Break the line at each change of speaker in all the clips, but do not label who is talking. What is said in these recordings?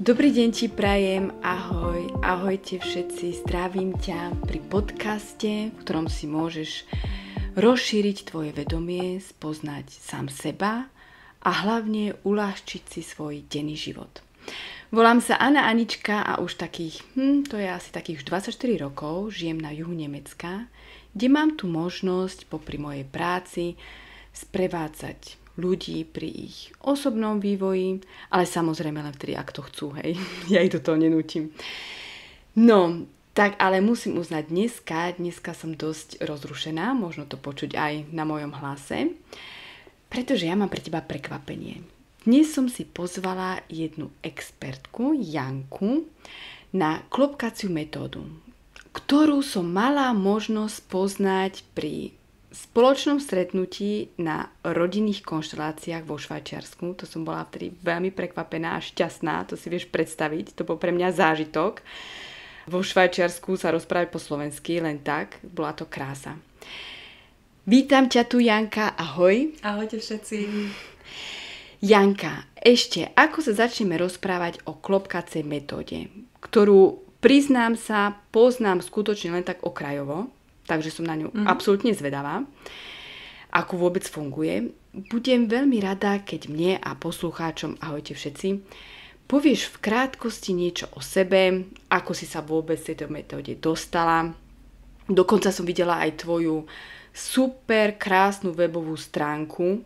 Dobrý deň ti prajem, ahoj, ahojte všetci, zdravím ťa pri podcaste, v ktorom si môžeš rozšíriť tvoje vedomie, spoznať sám seba a hlavne uľahčiť si svoj denný život. Volám sa Anna Anička a už to je asi takých 24 rokov, žijem na juhu Nemecka, kde mám tu možnosť popri mojej práci sprevádzať ľudí pri ich osobnom vývoji, ale samozrejme len vtedy, ak to chcú, hej. Ja ich do toho nenútim. No, tak ale musím uznať dneska som dosť rozrušená, možno to počuť aj na mojom hlase, pretože ja mám pre teba prekvapenie. Dnes som si pozvala jednu expertku, Janku, na klopkaciu metódu, ktorú som mala možnosť poznať pri spoločnom stretnutí na rodinných konšteláciách vo Švajčiarsku. To som bola vtedy veľmi prekvapená a šťastná, to si vieš predstaviť, to bol pre mňa zážitok. Vo Švajčiarsku sa rozprávať po slovensky, len tak, bola to krása. Vítam ťa tu, Janka, ahoj.
Ahojte všetci.
Janka, ešte ako sa začneme rozprávať o klopkacej metóde, ktorú, priznám sa, poznám skutočne len tak okrajovo, takže som na ňu absolútne zvedavá, ako vôbec funguje. Budem veľmi rada, keď mne a poslucháčom, ahojte všetci, povieš v krátkosti niečo o sebe, ako si sa vôbec v tejto metóde dostala. Dokonca som videla aj tvoju super krásnu webovú stránku,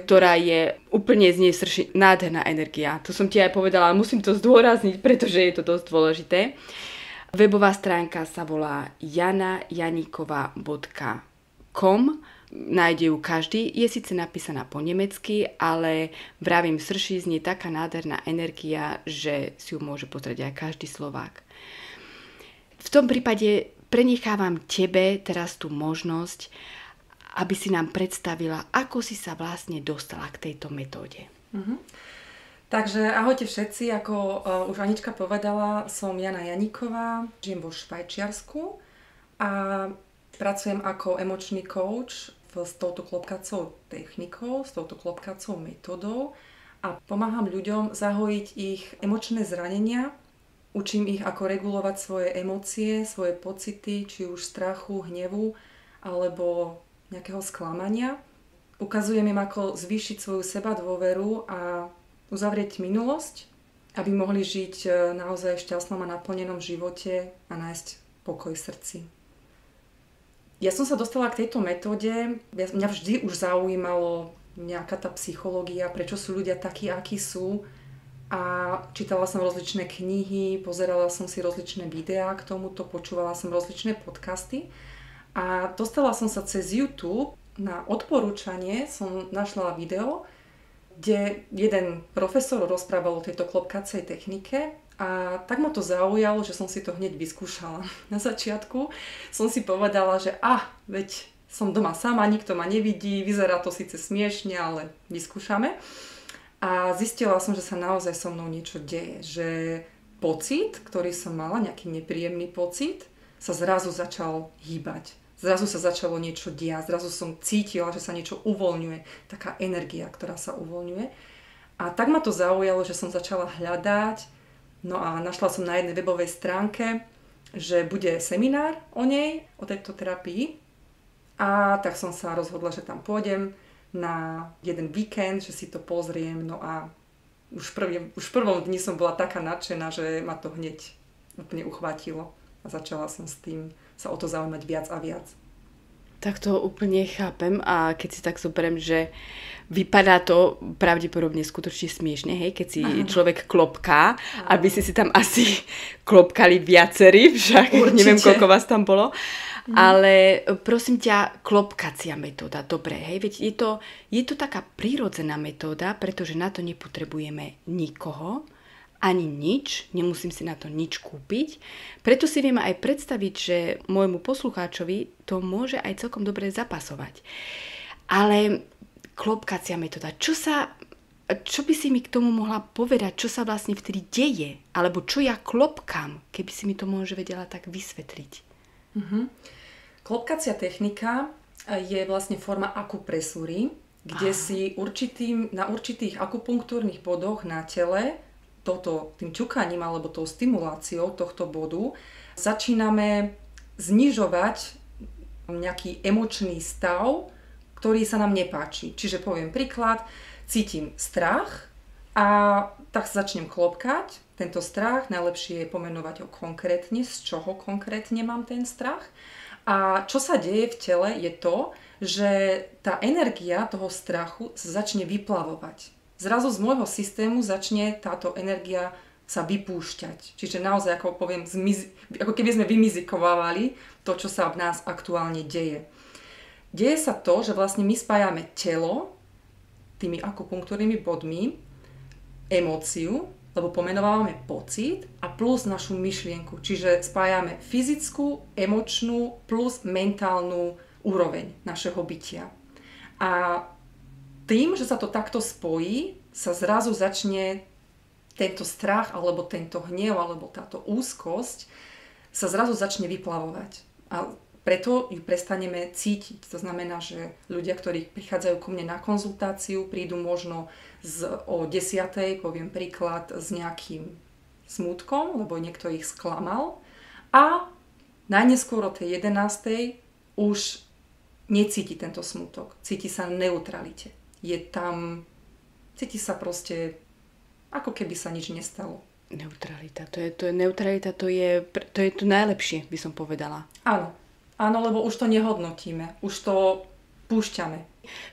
ktorá je úplne z nej srší nádherná energia. To som ti aj povedala, ale musím to zdôrazniť, pretože je to dosť dôležité. Webová stránka sa volá janajanikova.com. Nájde ju každý. Je síce napísaná po nemecky, ale vravím, srší z nej taká nádherná energia, že si ju môže pozrieť aj každý Slovák. V tom prípade prenechávam tebe teraz tú možnosť, aby si nám predstavila, ako si sa vlastne dostala k tejto metóde.
Takže ahojte všetci, ako už Anička povedala, som Jana Janíková, žijem vo Švajčiarsku a pracujem ako emočný coach s touto klopkacou technikou, s touto klopkacou metodou a pomáham ľuďom zahojiť ich emočné zranenia, učím ich, ako regulovať svoje emócie, svoje pocity, či už strachu, hnevu alebo nejakého sklamania. Ukazujem im, ako zvýšiť svoju sebadôveru a uzavrieť minulosť, aby mohli žiť naozaj v šťastnom a naplnenom živote a nájsť pokoj v srdci. Ja som sa dostala k tejto metóde, mňa vždy už zaujímalo nejaká tá psychológia, prečo sú ľudia takí, akí sú. A čítala som rozličné knihy, pozerala som si rozličné videá k tomuto, počúvala som rozličné podcasty. A dostala som sa cez YouTube, na odporúčanie som našla video, kde jeden profesor rozprával o tejto klopkacej technike a tak ma to zaujalo, že som si to hneď vyskúšala. Na začiatku som si povedala, že veď som doma sama, nikto ma nevidí, vyzerá to síce smiešne, ale vyskúšame. A zistila som, že sa naozaj so mnou niečo deje, že pocit, ktorý som mala, nejaký nepríjemný pocit, sa zrazu začal hýbať. Zrazu sa začalo niečo diať, zrazu som cítila, že sa niečo uvoľňuje, taká energia, ktorá sa uvoľňuje. A tak ma to zaujalo, že som začala hľadať, no a našla som na jednej webovej stránke, že bude seminár o nej, o tejto terapii. A tak som sa rozhodla, že tam pôjdem na jeden víkend, že si to pozriem, no a už v prvom dni som bola taká nadšená, že ma to hneď úplne uchvátilo a začala som s tým sa o to zaujímať viac a viac.
Tak to úplne chápem a keď si tak zoberiem, že vypadá to pravdepodobne skutočne smiešne, hej, keď si človek klopká, aby si tam asi klopkali viacerí, však určite. Neviem, koľko vás tam bolo. Ale prosím ťa, klopkacia metóda, dobre, hej, veď je to taká prírodzená metóda, pretože na to nepotrebujeme nikoho, ani nič, nemusím si na to nič kúpiť. Preto si viem aj predstaviť, že môjmu poslucháčovi to môže aj celkom dobre zapasovať. Ale klopkacia metóda, čo by si mi k tomu mohla povedať, čo sa vlastne vtedy deje? Alebo čo ja klopkám, keby si mi to môže vedela tak vysvetliť?
Klopkacia technika je vlastne forma akupresúry, kde si na určitých akupunktúrnych bodoch na tele tým ťukaním alebo tou stimuláciou tohto bodu začíname znižovať nejaký emočný stav, ktorý sa nám nepáči. Čiže poviem príklad, cítim strach a tak začnem klopkať. Tento strach, najlepšie je pomenovať ho konkrétne, z čoho konkrétne mám ten strach. A čo sa deje v tele je to, že tá energia toho strachu sa začne vyplavovať. Zrazu z môjho systému začne táto energia sa vypúšťať. Čiže naozaj, ako poviem, ako keby sme vymizikovávali to, čo sa v nás aktuálne deje. Deje sa to, že vlastne my spájame telo tými akupunktúrnymi bodmi, emóciu, lebo pomenovávame pocit a plus našu myšlienku. Čiže spájame fyzickú, emočnú plus mentálnu úroveň našeho bytia. A tým, že sa to takto spojí, sa zrazu začne tento strach, alebo tento hnev, alebo táto úzkosť sa zrazu začne vyplavovať. A preto ju prestaneme cítiť. To znamená, že ľudia, ktorí prichádzajú ku mne na konzultáciu, prídu možno o 10:00, poviem príklad, s nejakým smútkom, lebo niekto ich sklamal. A najneskôr o tej 11:00 už necíti tento smútok. Cíti sa v neutralite. Cíti sa proste, ako keby sa nič nestalo.
Neutralita. Neutralita, to je to najlepšie, by som povedala.
Áno, lebo už to nehodnotíme. Už to púšťame.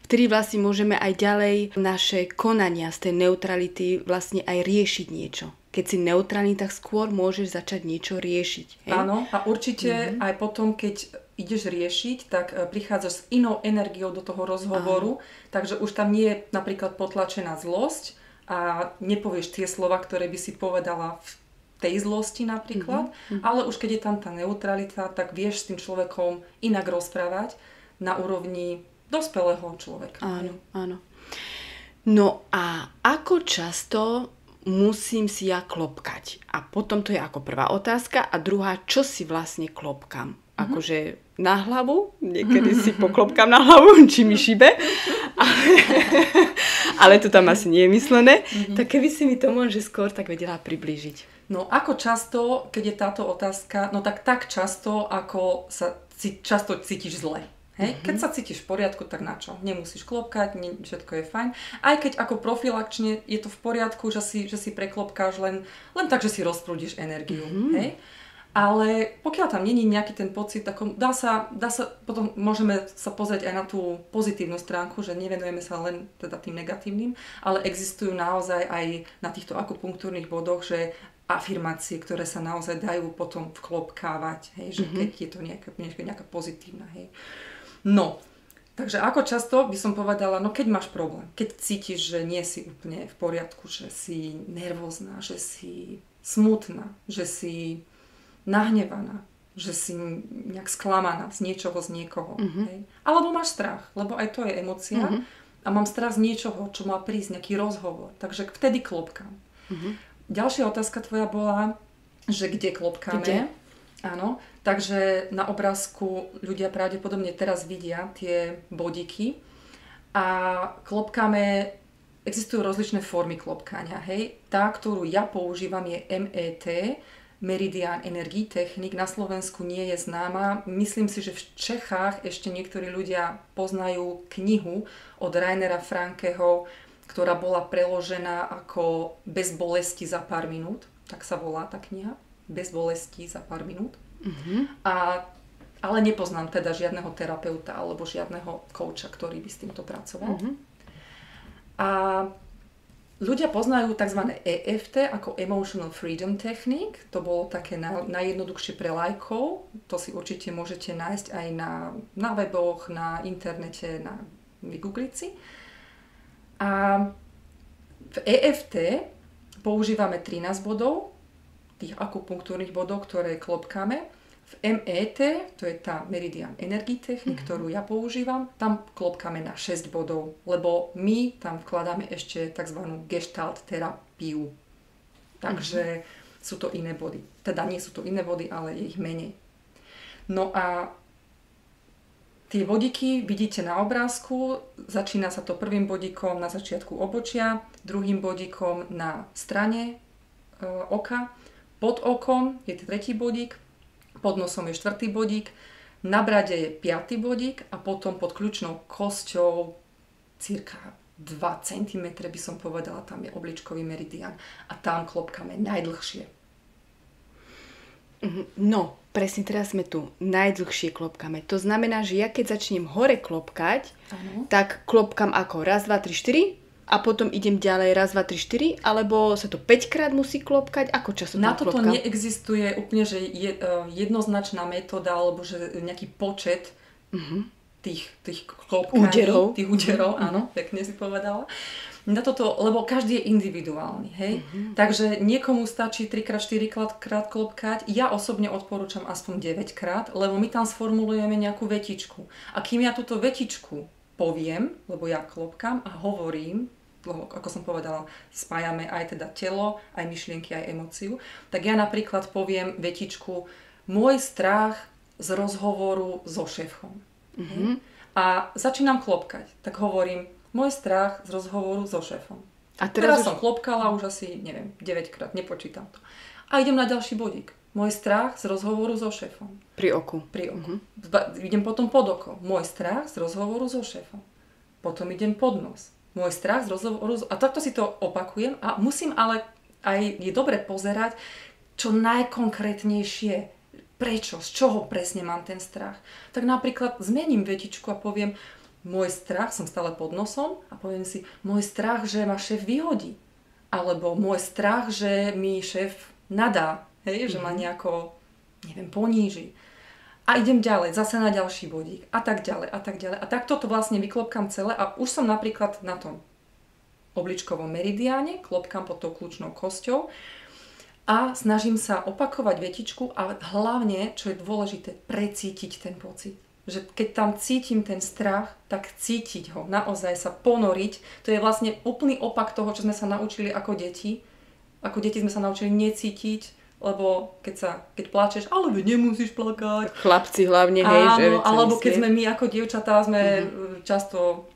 Vtedy vlastne môžeme aj ďalej naše konania z tej neutrality vlastne aj riešiť niečo. Keď si neutrálny, tak skôr môžeš začať niečo riešiť. Hej?
Áno, a určite aj potom, keď ideš riešiť, tak prichádzaš s inou energiou do toho rozhovoru, takže už tam nie je napríklad potlačená zlosť a nepovieš tie slova, ktoré by si povedala v tej zlosti napríklad, ale už keď je tam tá neutralita, tak vieš s tým človekom inak rozprávať na úrovni dospelého človeka.
Áno. No a ako často musím si ja klopkať? A potom to je ako prvá otázka. A druhá, čo si vlastne klopkam? Akože na hlavu? Niekedy si poklopkam na hlavu, či mi šibe. Ale to tam asi nie je myslené. Tak keby si mi to možno skôr tak vedela priblížiť.
No ako často, keď je táto otázka, no tak často, ako sa často cítiš zle. Hej? Keď sa cítiš v poriadku, tak na čo? Nemusíš klopkať, všetko je fajn. Aj keď ako profilakčne je to v poriadku, že si preklopkáš len tak, že si rozprúdiš energiu. Hej? Ale pokiaľ tam není nejaký ten pocit, tak dá sa, potom môžeme sa pozrieť aj na tú pozitívnu stránku, že nevenujeme sa len teda tým negatívnym, ale existujú naozaj aj na týchto akupunktúrnych bodoch, že afirmácie, ktoré sa naozaj dajú potom vklopkávať, hej, že keď je to nejaká pozitívna, hej. No, takže ako často by som povedala, no keď máš problém, keď cítiš, že nie si úplne v poriadku, že si nervózna, že si smutná, že si nahnevaná, že si nejak sklamaná z niečoho, z niekoho, hej. Alebo máš strach, lebo aj to je emócia a mám strach z niečoho, čo má prísť, nejaký rozhovor, takže vtedy klopkám. Ďalšia otázka tvoja bola, že kde klopkáme.
Kde?
Áno, takže na obrázku ľudia pravdepodobne teraz vidia tie bodíky a klopkáme, existujú rozličné formy klopkania, hej. Tá, ktorú ja používam, je MET, Meridian Energy Technik, na Slovensku nie je známa. Myslím si, že v Čechách ešte niektorí ľudia poznajú knihu od Rainera Frankeho, ktorá bola preložená ako Bez bolesti za pár minút. Tak sa volá tá kniha. Bez bolesti za pár minút. Ale nepoznám teda žiadneho terapeuta alebo žiadneho kouča, ktorý by s týmto pracoval. A ľudia poznajú tzv. EFT ako Emotional Freedom Technique. To bolo také najjednoduchšie pre laikov. To si určite môžete nájsť aj na weboch, na internete, vygoogliť si. A v EFT používame 13 bodov, tých akupunktúrnych bodov, ktoré klopkáme. V MET, to je tá Meridian Energy Technik, ktorú ja používam, tam klopkáme na 6 bodov, lebo my tam vkladáme ešte tzv. Gestalt terapiu. Takže sú to iné body. Teda nie sú to iné body, ale je ich menej. No a tie bodíky vidíte na obrázku, začína sa to prvým bodíkom na začiatku obočia, druhým bodíkom na strane oka, pod okom je tretí bodík, pod nosom je štvrtý bodík, na brade je 5. bodík a potom pod kľúčnou kosťou cirka 2 cm by som povedala, tam je obličkový meridián a tam klopkáme najdlhšie.
No, presne teraz sme tu. Najdlhšie klopkáme. To znamená, že ja keď začnem hore klopkať, tak klopkám ako 1, 2, 3, 4 a potom idem ďalej 1, 2, 3, 4, alebo sa to 5 krát musí klopkať? Ako často
na toto
klopkám?
Neexistuje úplne, že jednoznačná metóda, alebo že nejaký počet tých klopkaní, tých úderov, áno, pekne si povedala. Na toto, lebo každý je individuálny, hej? Takže niekomu stačí 3x4 krát klopkať. Ja osobne odporúčam aspoň 9 krát, lebo my tam sformulujeme nejakú vetičku. A kým ja túto vetičku poviem, lebo ja klopkám a hovorím, ako som povedala, spájame aj teda telo, aj myšlienky, aj emóciu, tak ja napríklad poviem vetičku môj strach z rozhovoru so šéfom. A začínam klopkať, tak hovorím môj strach z rozhovoru so šéfom. A teraz som klopkala už asi, neviem, 9 krát, nepočítam to. A idem na ďalší bodík. Môj strach z rozhovoru so šéfom.
Pri oku.
Idem potom pod oko. Môj strach z rozhovoru so šéfom. Potom idem pod nos. Môj strach z rozhovoru... A takto si to opakujem a musím ale aj je dobre pozerať, čo najkonkrétnejšie. Prečo? Z čoho presne mám ten strach? Tak napríklad zmením vetičku a poviem môj strach, som stále pod nosom a poviem si môj strach, že ma šéf vyhodí. Alebo môj strach, že mi šéf nadá. Hej, že ma nejako, neviem, poníži. A idem ďalej, zase na ďalší bodík. A tak ďalej, a tak ďalej. A takto to vlastne vyklopkám celé a už som napríklad na tom obličkovom meridiáne, klopkám pod tou kľúčnou kosťou a snažím sa opakovať vetičku a hlavne, čo je dôležité, precítiť ten pocit. Že keď tam cítim ten strach, tak cítiť ho, naozaj sa ponoriť. To je vlastne úplný opak toho, čo sme sa naučili ako deti. Ako deti sme sa naučili necítiť, lebo keď plačeš, ale nemusíš plakať.
Chlapci hlavne, hej.
Áno, že alebo keď sme my ako dievčatá sme často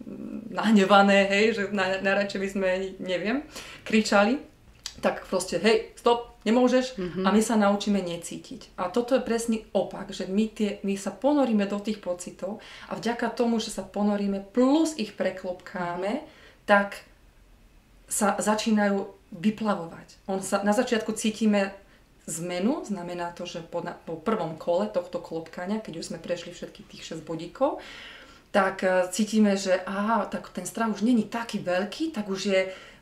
nahnevané, hej, že najradšej by sme, neviem, kričali, tak proste, hej, stop, nemôžeš a my sa naučíme necítiť. A toto je presný opak, že my sa ponoríme do tých pocitov a vďaka tomu, že sa ponoríme plus ich preklopkáme, tak sa začínajú vyplavovať. Na začiatku cítime zmenu, znamená to, že po prvom kole tohto klopkania, keď už sme prešli všetkých tých 6 bodíkov, tak cítime, že tak ten strach už není taký veľký, tak už je,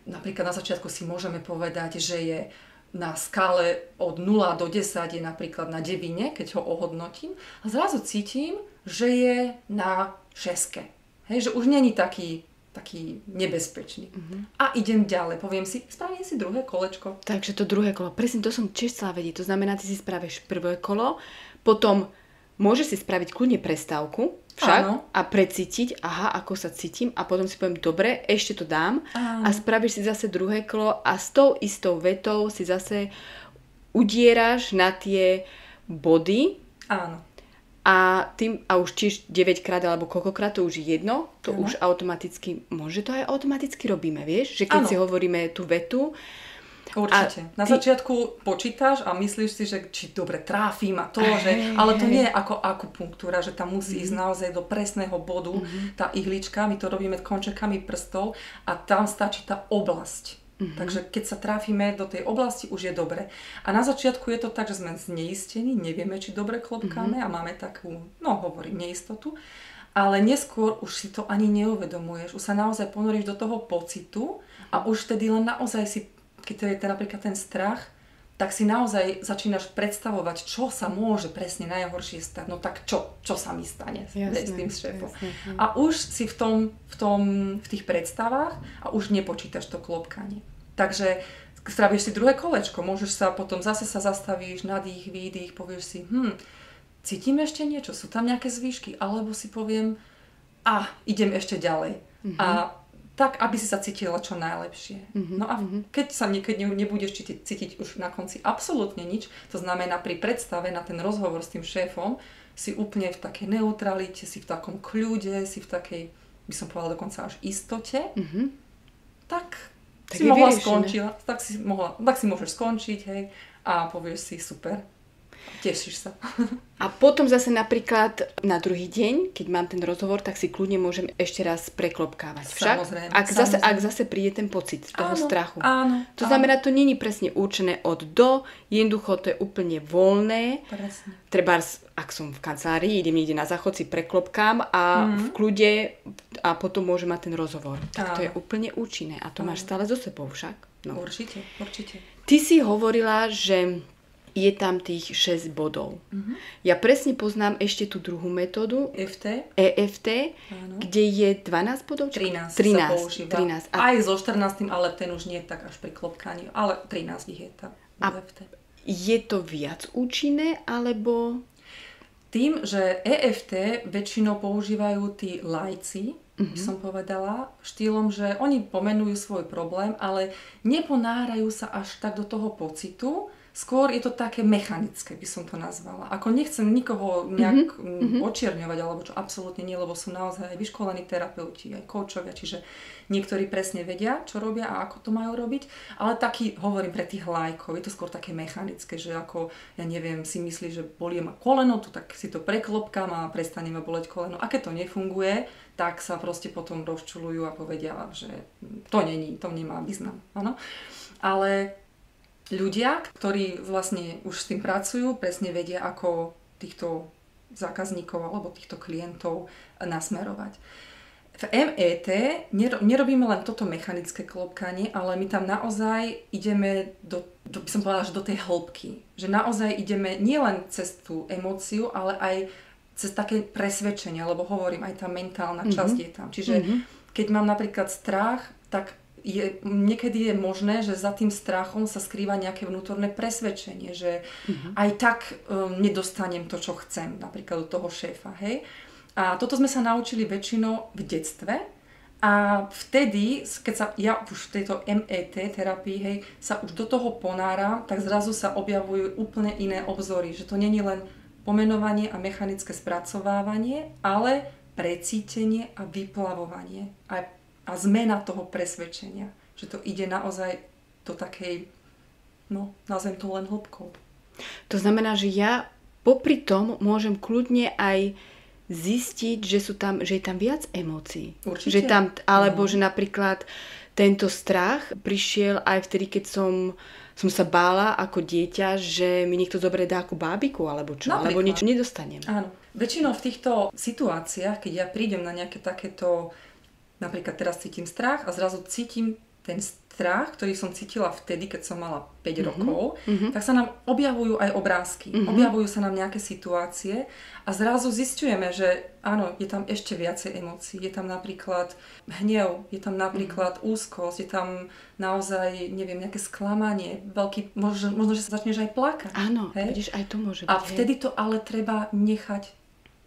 napríklad na začiatku si môžeme povedať, že je na skále od 0 do 10 je napríklad na 9, keď ho ohodnotím a zrazu cítim, že je na 6. Hej, že už není taký nebezpečný. A idem ďalej, poviem si, spravím si druhé kolečko.
Takže to druhé kolo, presne to som tiež chcela vedieť, to znamená, ty si spravíš prvé kolo, potom môžeš si spraviť kľudne prestávku však a precítiť, ako sa cítim a potom si poviem, dobre, ešte to dám a spravíš si zase druhé kolo a s tou istou vetou si zase udieraš na tie body.
Áno.
A už tiež 9 krát alebo koľkokrát, to už je jedno, to už automaticky, môže to aj automaticky robíme, vieš? Že keď si hovoríme tú vetu.
Určite. Na začiatku počítaš a myslíš si, že či dobre tráfim a to, ale to nie je ako akupunktúra, že tam musí ísť naozaj do presného bodu tá ihlička, my to robíme končekami prstov a tam stačí tá oblasť. Takže keď sa trafíme do tej oblasti, už je dobre. A na začiatku je to tak, že sme zneistení, nevieme, či dobre klopkáme a máme takú, hovorím, neistotu. Ale neskôr už si to ani neuvedomuješ. Už sa naozaj ponoríš do toho pocitu a už vtedy len naozaj si, keď to je napríklad ten strach, tak si naozaj začínaš predstavovať, čo sa môže presne najhoršie stať. No tak čo sa mi stane s tým šéfom. A už si v tých predstavách a už nepočítaš to klopkanie. Takže spravíš si druhé kolečko, môžeš sa potom zase sa zastavíš, nadých, výdych, povieš si, cítim ešte niečo, sú tam nejaké zvýšky, alebo si poviem, idem ešte ďalej. A tak, aby si sa cítila čo najlepšie. No a keď nebudeš cítiť už na konci absolútne nič, to znamená pri predstave na ten rozhovor s tým šéfom, si úplne v takej neutralite, si v takom kľude, si v takej, by som povedala dokonca až istote, tak si mohla skončiť, tak si môžeš skončiť, hej, a povieš si super. Tešíš sa.
A potom zase napríklad na druhý deň, keď mám ten rozhovor, tak si kľudne môžem ešte raz preklopkávať. Však?
Samozrejme.
Ak zase príde ten pocit toho strachu.
Áno.
To znamená, to nie je presne určené od do, jednoducho to je úplne voľné.
Presne.
Trebárs, ak som v kancelárii, idem niekde na záchod, si preklopkám a v kľude a potom môžem mať ten rozhovor. Tak to je úplne účinné a to máš stále so sebou však. No.
Určite.
Ty si hovorila, že je tam tých 6 bodov. Ja presne poznám ešte tú druhú metódu. EFT, kde je 12 bodov?
13 sa používa. 13. Aj so 14, ale ten už nie je tak až pri klopkaní. Ale 13 ich je tam. EFT.
Je to viac účinné, alebo...
Tým, že EFT väčšinou používajú tí laici, by som povedala, štýlom, že oni pomenujú svoj problém, ale neponárajú sa až tak do toho pocitu. Skôr je to také mechanické, by som to nazvala. Ako nechcem nikoho nejak očierňovať, alebo čo absolútne nie, lebo sú naozaj aj vyškolení terapeuti, aj koučovia, čiže niektorí presne vedia, čo robia a ako to majú robiť. Ale taký, hovorím pre tých lajkov, je to skôr také mechanické, že ako, ja neviem, si myslí, že bolí ma koleno, to tak si to preklopkám a prestane ma boleť koleno. A keď to nefunguje, tak sa proste potom rozčuľujú a povedia, že to nemá význam. Áno? Ale ľudia, ktorí vlastne už s tým pracujú, presne vedia, ako týchto zákazníkov alebo týchto klientov nasmerovať. V MET nerobíme len toto mechanické klopkanie, ale my tam naozaj ideme by som povedala, že do tej hĺbky. Že naozaj ideme nielen cez tú emóciu, ale aj cez také presvedčenie, lebo hovorím, aj tá mentálna časť je tam. Čiže keď mám napríklad strach, tak niekedy je možné, že za tým strachom sa skrýva nejaké vnútorné presvedčenie, že aj tak nedostanem to, čo chcem, napríklad od toho šéfa, hej. A toto sme sa naučili väčšinou v detstve a vtedy, keď sa ja už v tejto MET terapii, hej, sa už do toho ponáram, tak zrazu sa objavujú úplne iné obzory, že to nie je len pomenovanie a mechanické spracovávanie, ale precítenie a vyplavovanie a zmena toho presvedčenia. Že to ide naozaj do takej, nazvem to len hĺbkou.
To znamená, že ja popri tom môžem kľudne aj zistiť, že je tam viac emócií.
Určite.
Že tam, alebo že napríklad tento strach prišiel aj vtedy, keď som sa bála ako dieťa, že mi niekto zoberie dáku bábiku, alebo čo,
napríklad.
alebo niečo nedostanem.
Áno. Väčšinou v týchto situáciách, keď ja prídem na nejaké takéto, napríklad teraz cítim strach a zrazu cítim ten strach, ktorý som cítila vtedy, keď som mala 5 rokov, tak sa nám objavujú aj obrázky. Objavujú sa nám nejaké situácie a zrazu zisťujeme, že áno, je tam ešte viacej emócií. Je tam napríklad hnev, je tam napríklad úzkosť, je tam naozaj, neviem, nejaké sklamanie, možno, že sa začneš aj plakať.
Áno, vidíš, aj to môže byť.
A vtedy to ale treba nechať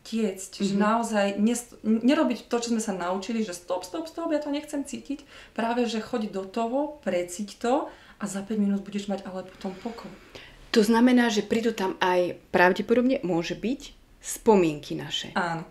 tiecť, že naozaj nerobiť to, čo sme sa naučili, že stop, ja to nechcem cítiť. Práve, že choď do toho, precíť to a za 5 minút budeš mať ale potom pokoj.
To znamená, že prídu tam aj pravdepodobne môže byť spomienky naše.
Áno.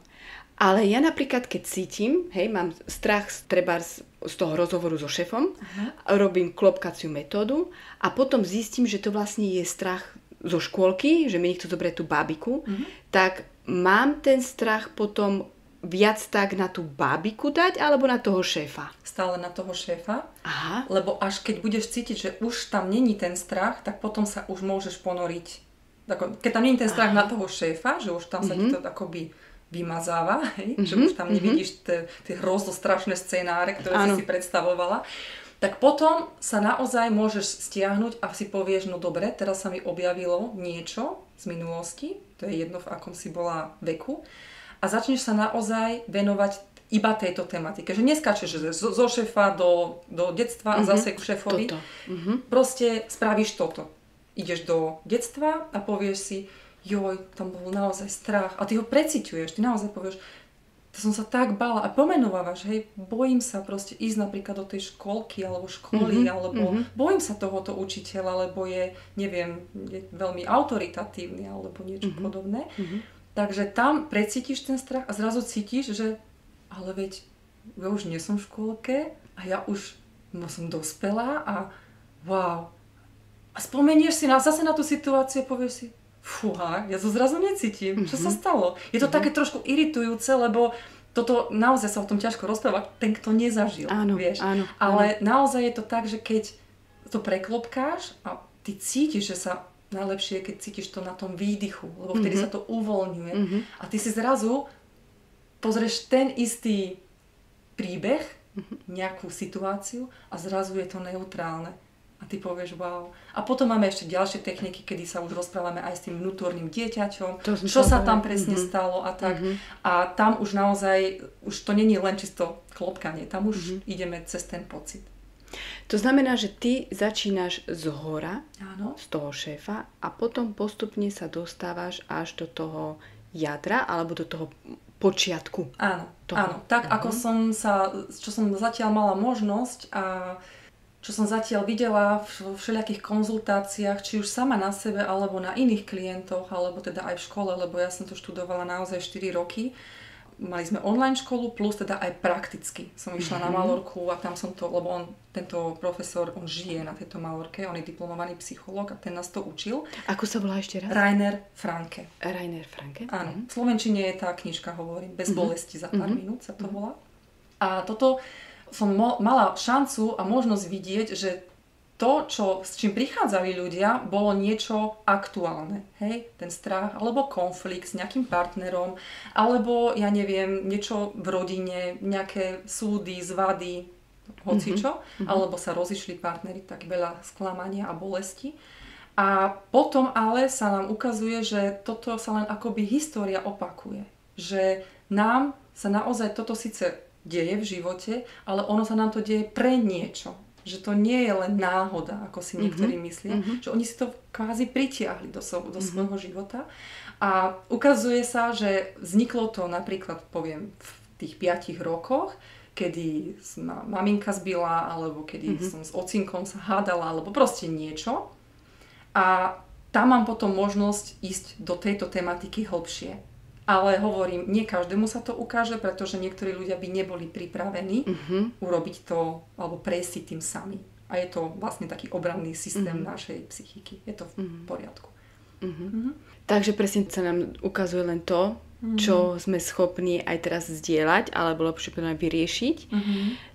Ale ja napríklad, keď cítim, mám strach trebárs z toho rozhovoru so šefom, robím klopkaciu metódu a potom zistím, že to vlastne je strach zo škôlky, že mi niekto zoberie tú bábiku, tak mám ten strach potom viac tak na tú bábiku dať, alebo na toho šéfa?
Stále na toho šéfa.
Aha.
Lebo až keď budeš cítiť, že už tam není ten strach, tak potom sa už môžeš ponoriť. Keď tam není ten strach na toho šéfa, že už tam sa ti to akoby vymazáva, že už tam nevidíš tie hrozostrašné scenáre, ktoré si predstavovala, tak potom sa naozaj môžeš stiahnuť a si povieš, no dobre, teraz sa mi objavilo niečo z minulosti, to je jedno, v akom si bola veku, a začneš sa naozaj venovať iba tejto tematike. Že neskáčeš zo šéfa do detstva a zase k šéfovi. Proste spravíš toto. Ideš do detstva a povieš si, joj, tam bol naozaj strach. A ty ho preciťuješ, ty naozaj povieš, to som sa tak bála a pomenovávaš, bojím sa proste ísť napríklad do tej školky alebo školy, alebo bojím sa tohoto učiteľa, lebo je, neviem, je veľmi autoritatívny alebo niečo podobné. Takže tam precítiš ten strach a zrazu cítiš, že ale veď ja už nie som v škôlke a ja už no som dospelá a wow. A spomenieš si zase na tú situáciu a povieš si, fúha, ja to zrazu necítim. Čo sa stalo? Je to také trošku iritujúce, lebo toto naozaj sa o tom ťažko rozpráva, ten, kto nezažil, vieš.
Áno.
Ale naozaj je to tak, že keď to preklopkáš a ty cítiš, že sa najlepšie, keď cítiš to na tom výdychu, lebo vtedy sa to uvoľňuje. A ty si zrazu pozrieš ten istý príbeh, nejakú situáciu a zrazu je to neutrálne. A ty povieš wow. A potom máme ešte ďalšie techniky, kedy sa už rozprávame aj s tým vnútorným dieťaťom, čo sa tam presne stalo a tak. A tam už naozaj, už to není len čisto klopkanie, tam už ideme cez ten pocit.
To znamená, že ty začínaš z-hora,
Áno.
z toho šéfa a potom postupne sa dostávaš až do toho jadra alebo do toho počiatku.
Áno. Tak ako čo som zatiaľ mala možnosť a čo som zatiaľ videla vo všelijakých konzultáciách, či už sama na sebe, alebo na iných klientoch, alebo teda aj v škole, lebo ja som to študovala naozaj 4 roky. Mali sme online školu, plus teda aj prakticky. Som išla na Malorku a tam som to, lebo tento profesor, on žije na tejto Malorke, on je diplomovaný psychológ a ten nás to učil.
Ako sa volá ešte raz?
Rainer Franke.
Rainer Franke?
Áno. V slovenčine je tá knižka, hovorím, Bez bolesti za pár minút sa to volá. A toto som mala šancu a možnosť vidieť, že to, s čím prichádzali ľudia, bolo niečo aktuálne. Hej? Ten strach, alebo konflikt s nejakým partnerom, alebo, ja neviem, niečo v rodine, nejaké súdy, zvady, hocičo, alebo sa rozišli partneri, tak veľa sklamania a bolesti. A potom ale sa nám ukazuje, že toto sa len akoby história opakuje. Že nám sa naozaj toto síce deje v živote, ale ono sa nám to deje pre niečo. Že to nie je len náhoda, ako si niektorí myslia. Že oni si to kvázi pritiahli do svojho života. A ukazuje sa, že vzniklo to napríklad, poviem, v tých 5 rokoch, kedy ma maminka zbila, alebo kedy som s ocinkom sa hádala, alebo proste niečo. A tam mám potom možnosť ísť do tejto tematiky hlbšie. Ale hovorím, nie každému sa to ukáže, pretože niektorí ľudia by neboli pripravení urobiť to, alebo prejsť si tým sami. A je to vlastne taký obranný systém našej psychiky. Je to v poriadku.
Takže presne sa nám ukazuje len to, čo sme schopní aj teraz zdieľať, alebo lepšie povedané vyriešiť.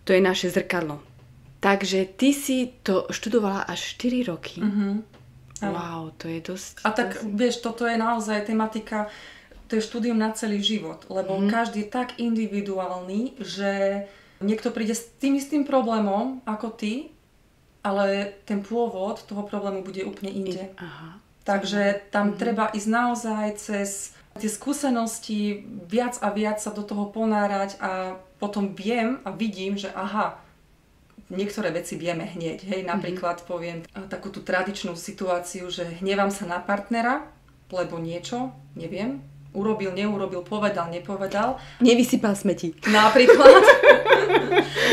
To je naše zrkadlo. Takže ty si to študovala až 4 roky. Wow, to je dosť...
A tak, vieš, toto je naozaj tematika, to je štúdium na celý život, lebo každý je tak individuálny, že niekto príde s tým istým problémom ako ty, ale ten pôvod toho problému bude úplne inde. Takže tam treba ísť naozaj cez tie skúsenosti, viac a viac sa do toho ponárať a potom viem a vidím, že niektoré veci vieme hneď. Hej, napríklad poviem takú tú tradičnú situáciu, že hnevám sa na partnera, lebo niečo, neviem, urobil, neurobil, povedal, nepovedal.
Nevysypal smeti.
Napríklad.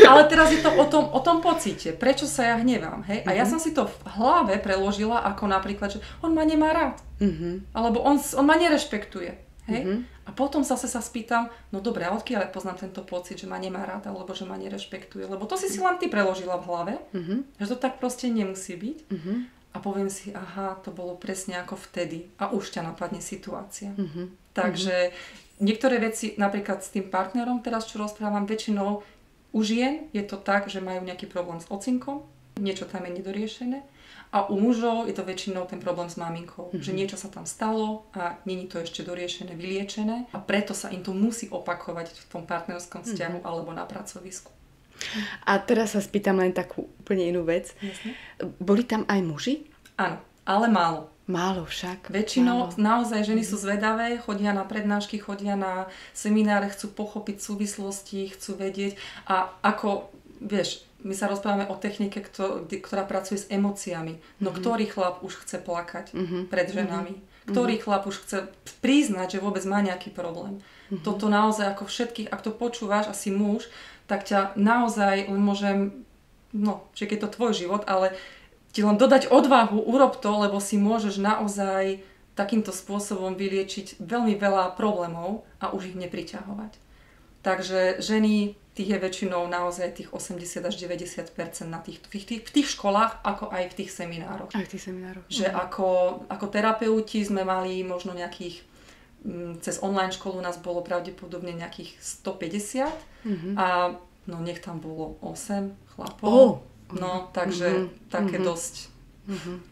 Ale teraz je to o tom pocite. Prečo sa ja hnevám? Hej? A ja som si to v hlave preložila ako napríklad, že on ma nemá rád. Alebo on ma nerešpektuje. Hej? A potom zase sa spýtam, no dobre, a odkiaľ poznám tento pocit, že ma nemá rád, alebo že ma nerešpektuje? Lebo to si len ty preložila v hlave, že to tak proste nemusí byť. A poviem si, to bolo presne ako vtedy. A už ťa napadne situácia. Takže niektoré veci, napríklad s tým partnerom, teraz čo rozprávam, väčšinou u žien je to tak, že majú nejaký problém s ocinkom, niečo tam je nedoriešené. A u mužov je to väčšinou ten problém s maminkou, že niečo sa tam stalo a není to ešte doriešené, vyliečené. A preto sa im to musí opakovať v tom partnerskom vzťahu alebo na pracovisku.
A teraz sa spýtam len takú úplne inú vec.
Jasne.
Boli tam aj muži?
Áno, ale málo.
Málo však.
Väčšinou naozaj ženy sú zvedavé, chodia na prednášky, chodia na semináre, chcú pochopiť súvislosti, chcú vedieť. A ako, vieš, my sa rozprávame o technike, ktorá pracuje s emóciami. No ktorý chlap už chce plakať pred ženami? Ktorý chlap už chce priznať, že vôbec má nejaký problém? Toto naozaj ako všetkých, ak to počúvaš a si muž, tak ťa naozaj len môžem, že je to tvoj život, ale ti len dodať odvahu, urob to, lebo si môžeš naozaj takýmto spôsobom vyliečiť veľmi veľa problémov a už ich nepriťahovať. Takže ženy tých je väčšinou naozaj tých 80 až 90% na v tých školách, ako aj v tých seminároch.
Aj v tých seminároch.
Že ako terapeuti sme mali možno nejakých, cez online školu nás bolo pravdepodobne nejakých 150 a no nech tam bolo 8 chlapov. No, takže také dosť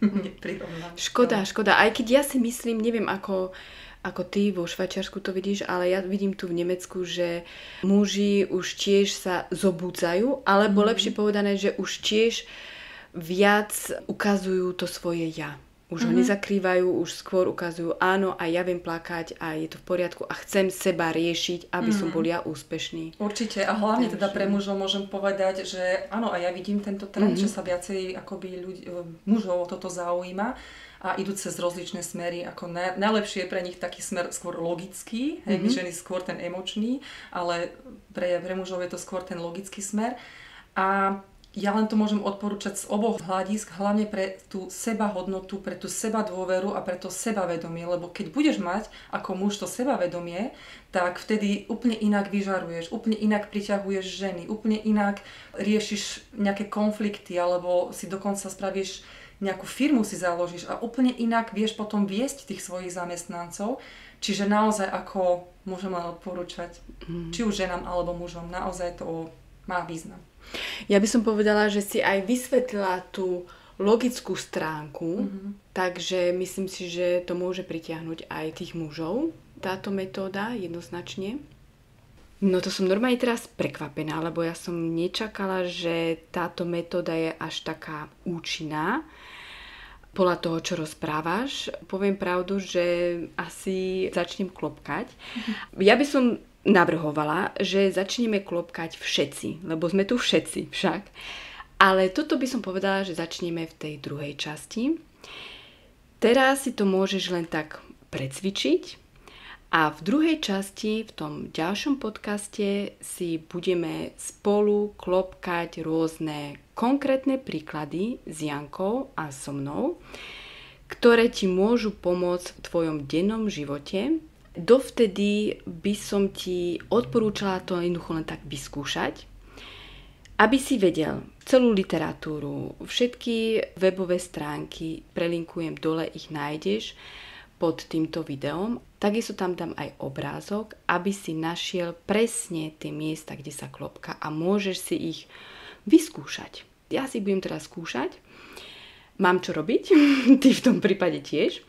neprirovnané.
Škoda. Aj keď ja si myslím, neviem ako ty vo Švajčiarsku to vidíš, ale ja vidím tu v Nemecku, že muži už tiež sa zobúdzajú, alebo lepšie povedané, že už tiež viac ukazujú to svoje ja. Už ho nezakrývajú, už skôr ukazujú áno, a ja viem plakať a je to v poriadku a chcem seba riešiť, aby som bol ja úspešný.
Určite a hlavne teda pre mužov môžem povedať, že áno, a ja vidím tento trend, že sa viacej akoby mužov toto zaujíma a idú cez rozličné smery. Ako najlepšie je pre nich taký smer skôr logický, my ženy skôr ten emočný, ale pre mužov je to skôr ten logický smer. A ja len to môžem odporúčať z oboch hľadisk, hlavne pre tú sebahodnotu, pre tú sebadôveru a pre to sebavedomie, lebo keď budeš mať ako muž to sebavedomie, tak vtedy úplne inak vyžaruješ, úplne inak priťahuješ ženy, úplne inak riešiš nejaké konflikty, alebo si dokonca spravíš nejakú firmu si založíš a úplne inak vieš potom viesť tých svojich zamestnancov. Čiže naozaj ako môžem len odporúčať, či už ženám alebo mužom, naozaj to má význam.
Ja by som povedala, že si aj vysvetlila tú logickú stránku, takže myslím si, že to môže pritiahnuť aj tých mužov, táto metóda jednoznačne. No to som normálne teraz prekvapená, lebo ja som nečakala, že táto metóda je až taká účinná. Podľa toho, čo rozprávaš, poviem pravdu, že asi začnem klopkať. Ja by som navrhovala, že začneme klopkať všetci, lebo sme tu všetci však. Ale toto by som povedala, že začneme v tej druhej časti. Teraz si to môžeš len tak precvičiť a v druhej časti, v tom ďalšom podcaste si budeme spolu klopkať rôzne konkrétne príklady s Jankou a so mnou, ktoré ti môžu pomôcť v tvojom dennom živote. Dovtedy by som ti odporúčala to jednoducho len tak vyskúšať, aby si vedel celú literatúru, všetky webové stránky, prelinkujem dole, ich nájdeš pod týmto videom. Takisto tam dám aj obrázok, aby si našiel presne tie miesta, kde sa klopka a môžeš si ich vyskúšať. Ja si budem teraz skúšať. Mám čo robiť, ty v tom prípade tiež.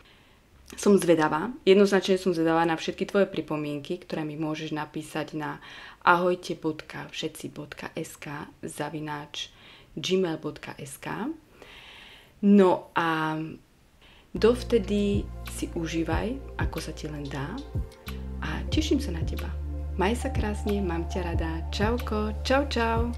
Som zvedavá, jednoznačne som zvedavá na všetky tvoje pripomienky, ktoré mi môžeš napísať na ahojte.všetci.sk@gmail.sk. No a dovtedy si užívaj, ako sa ti len dá a teším sa na teba. Maj sa krásne, mám ťa rada. Čauko, čau.